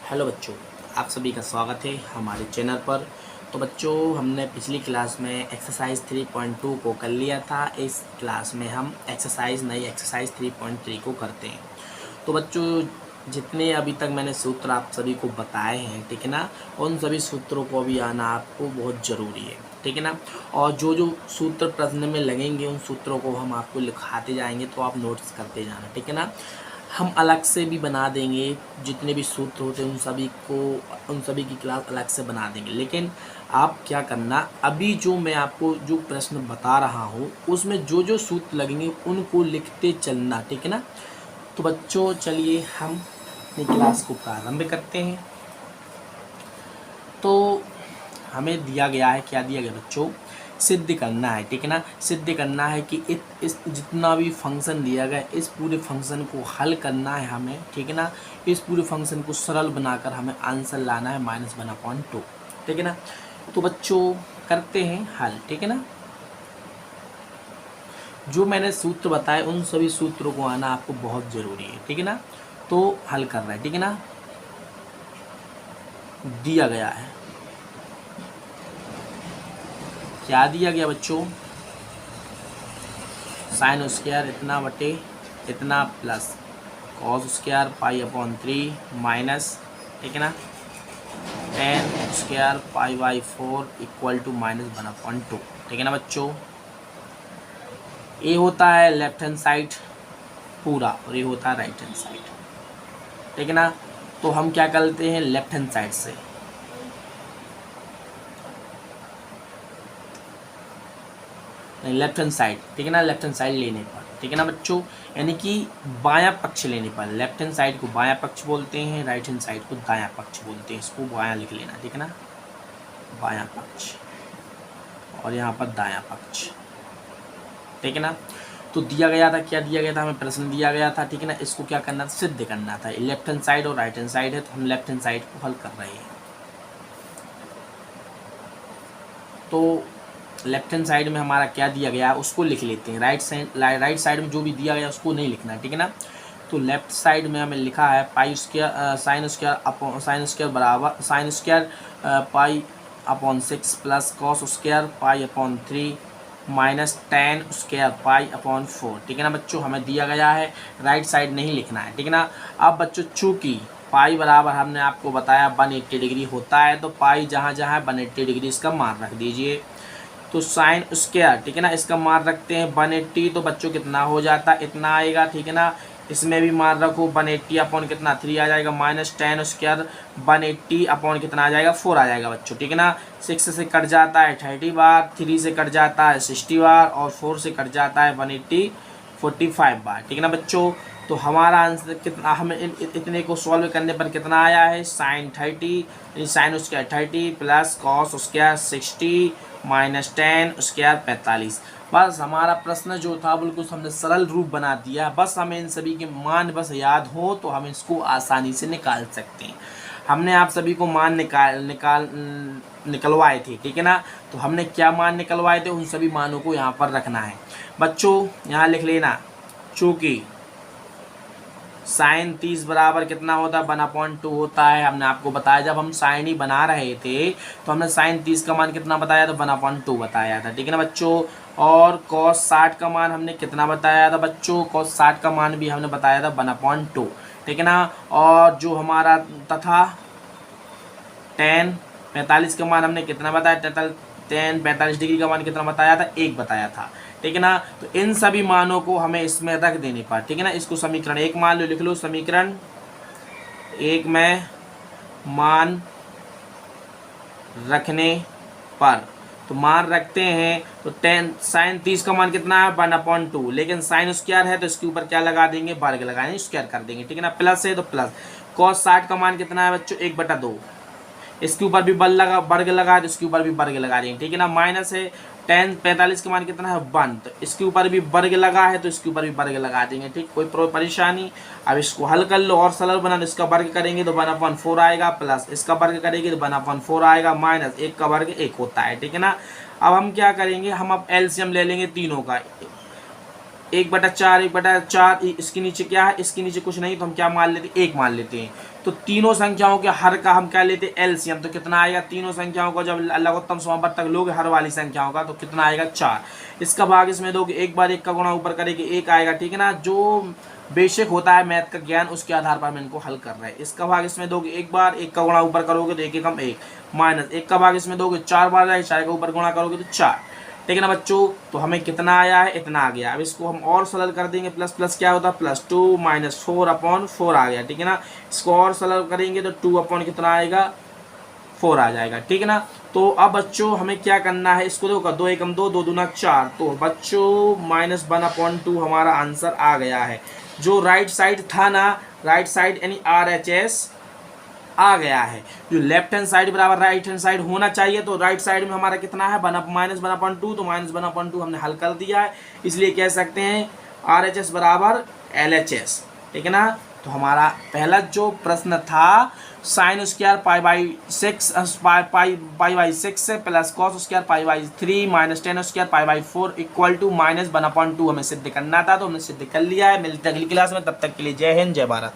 Hello बच्चों, आप सभी का स्वागत है हमारे चैनल पर। तो बच्चों, हमने पिछली क्लास में एक्सरसाइज 3.2 को कर लिया था। इस क्लास में हम नई एक्सरसाइज 3.3 को करते हैं। तो बच्चों, जितने अभी तक मैंने सूत्र आप सभी को बताए हैं, ठीक है ना, उन सभी सूत्रों को भी आना आपको बहुत ज़रूरी है, ठीक है ना। और जो जो सूत्र प्रश्न में लगेंगे उन सूत्रों को हम आपको लिखाते जाएंगे, तो आप नोट्स करते जाना, ठीक है ना। हम अलग से भी बना देंगे, जितने भी सूत्र होते हैं उन सभी की क्लास अलग से बना देंगे। लेकिन आप क्या करना, अभी जो मैं आपको जो प्रश्न बता रहा हूँ उसमें जो जो सूत्र लगेंगे उनको लिखते चलना, ठीक है ना। तो बच्चों, चलिए हम अपनी क्लास को प्रारंभ करते हैं। तो हमें दिया गया है, क्या दिया गया बच्चों, सिद्ध करना है, ठीक है ना। सिद्ध करना है कि इस जितना भी फंक्शन दिया गया इस पूरे फंक्शन को हल करना है हमें, ठीक है ना। इस पूरे फंक्शन को सरल बनाकर हमें आंसर लाना है -1/2, ठीक है ना। तो बच्चों, करते हैं हल, ठीक है ना। जो मैंने सूत्र बताए उन सभी सूत्रों को आना आपको बहुत ज़रूरी है, ठीक है ना। तो हल कर रहा है, ठीक है ना। दिया गया है, क्या दिया गया बच्चों, साइन स्क्वायर इतना बटे इतना प्लस कॉस स्क्वायर π/3 माइनस, ठीक है ना, टेन स्क्वायर π/4 इक्वल टू -1/2, ठीक है ना बच्चों। ये होता है लेफ्ट हैंड साइड पूरा और ये होता है राइट हैंड साइड, ठीक है ना। तो हम क्या करते हैं, लेफ्ट हैंड साइड से लेफ्ट हैंड साइड, ठीक है ना, लेफ्ट हैंड साइड लेने पर, ठीक है ना बच्चों, यानी कि बायां पक्ष लेने पर। लेफ्ट हैंड साइड को बायां पक्ष बोलते हैं, राइट हैंड साइड को दायां पक्ष बोलते हैं। इसको बायां लिख लेना, ठीक है ना, बायां पक्ष और यहाँ पर दायां पक्ष, ठीक है ना। तो दिया गया था, क्या दिया गया था, हमें प्रश्न दिया गया था, ठीक है ना। इसको क्या करना था, सिद्ध करना था। लेफ्ट हैंड साइड और राइट हैंड साइड है, तो हम लेफ्ट हैंड साइड को हल कर रहे हैं। तो लेफ्ट हैंड साइड में हमारा क्या दिया गया उसको लिख लेते हैं। राइट साइड में जो भी दिया गया उसको नहीं लिखना है, ठीक है ना। तो लेफ्ट साइड में हमें लिखा है साइन स्क्वायर बराबर π/6 plus cos square π/3 minus ten square π/4, ठीक है ना बच्चों। हमें दिया गया है, राइट साइड नहीं लिखना है, ठीक है ना। अब बच्चों, चूँकि पाई बराबर हमने आपको बताया 180 डिग्री होता है, तो पाई जहाँ जहाँ 180 डिग्री इसका मान रख दीजिए। तो साइन स्क्वायर, ठीक है ना, इसका मान रखते हैं 180, तो बच्चों कितना हो जाता है, इतना आएगा, ठीक है ना। इसमें भी मान रखो 180 अपॉन कितना 3 आ जाएगा, माइनस टेन स्क्वायर 180 अपॉन कितना आ जाएगा 4 आ जाएगा बच्चों, ठीक है ना। 6 से कट जाता है 30 बार, 3 से कट जाता है 60 बार और 4 से कट जाता है 180 45 बार, ठीक है ना बच्चों। तो हमारा आंसर कितना, हमें इतने को सॉल्व करने पर कितना आया है, sine 30 sine square 30 plus cos square 60 minus ten square 45। बस हमारा प्रश्न जो था बिल्कुल हमने सरल रूप बना दिया। बस हमें इन सभी के मान बस याद हो तो हम इसको आसानी से निकाल सकते हैं। हमने आप सभी को मान निकलवाए थे, ठीक है ना। तो हमने क्या मान निकलवाए थे, उन सभी मानों को यहाँ पर रखना है बच्चों। यहाँ लिख लेना, चूँकि साइन 30 बराबर कितना होता है 1/2 होता है। हमने आपको बताया, जब हम साइन ही बना रहे थे तो हमने साइन 30 का मान कितना बताया था, 1/2 बताया था, ठीक है ना बच्चों। और कॉस 60 का मान हमने कितना बताया था बच्चों, कॉस 60 का मान भी हमने बताया था 1/2, ठीक है ना। और जो हमारा तथा टेन 45 का मान हमने कितना बताया, टेन 45 डिग्री का मान कितना बताया था, 1 बताया था, ठीक है ना। तो इन सभी मानों को हमें इसमें रख देने पर, ठीक है ना। इसको समीकरण 1 मान लो, लिख लो समीकरण 1 में मान रखने पर, तो मान रखते हैं तो टेन साइन 30 का मान कितना है 1/2, लेकिन साइन स्क्वायर है तो इसके ऊपर क्या लगा देंगे, वर्ग लगाएंगे, स्क्वायर कर देंगे, ठीक है ना। प्लस है तो प्लस, कॉस 60 का मान कितना है बच्चों 1/2, इसके ऊपर भी वर्ग लगा, तो इसके ऊपर भी वर्ग लगा देंगे, ठीक है ना। माइनस है टेन 45 के मान कितना है 1, तो इसके ऊपर भी वर्ग लगा है तो इसके ऊपर भी वर्ग लगा देंगे, ठीक, कोई परेशानी। अब इसको हल कर लो और सरल बना, इसका वर्ग करेंगे तो 1/4 आएगा, प्लस इसका वर्ग करेंगे तो 1/4 आएगा, माइनस 1 का वर्ग 1 होता है, ठीक है ना। अब हम क्या करेंगे, हम अब एलसीएम ले लेंगे तीनों का। 1/4 1/4, इसके नीचे क्या है, इसके नीचे कुछ नहीं, तो हम क्या मान लेते हैं, 1 मान लेते हैं। तो तीनों संख्याओं के हर का हम क्या लेते हैं, एलसीएम। तो कितना आएगा, तीनों संख्याओं का जब लघुत्तम समावर्तक लोगे हर वाली संख्याओं का, तो कितना आएगा, 4। इसका भाग इसमें दोगे, एक बार 1 का गुणा ऊपर करेंगे 1 आएगा, ठीक है ना। जो बेसिक होता है मैथ का ज्ञान, उसके आधार पर हम इनको हल कर रहे हैं। इसका भाग इसमें दोगे, एक बार 1 का गुणा ऊपर करोगे तो 1 एकम 1, माइनस 1 का भाग इसमें दोगे 4 बार जाएगा, 4 का ऊपर गुणा करोगे तो 4, ठीक है ना बच्चों। तो हमें कितना आया है, इतना आ गया। अब इसको हम और सरल कर देंगे, प्लस प्लस क्या होता है, +2 - 4/4 आ गया, ठीक है ना। इसको और सरल करेंगे तो 2 अपॉन कितना आएगा, 4 आ जाएगा, ठीक है ना। तो अब बच्चों हमें क्या करना है, इसको देखो, 2 एकम 2, 2 दूना 4, तो बच्चों -1/2 हमारा आंसर आ गया है। जो राइट साइड था ना, राइट साइड यानी RHS आ गया है। जो लेफ्ट हैंड साइड बराबर राइट हैंड साइड होना चाहिए, तो राइट साइड में हमारा कितना है, -1/2, तो -1/2 हमने हल कर दिया है। इसलिए कह सकते हैं RHS बराबर LHS, ठीक है ना। तो हमारा पहला जो प्रश्न था, sin² π/6 π/6 से plus cos² π/3 - tan² π/4 equal to -1/2 हमें सिद्ध करना था, तो हमने सिद्ध कर लिया है। मिलते अगली क्लास में, तब तक के लिए जय हिंद, जय भारत।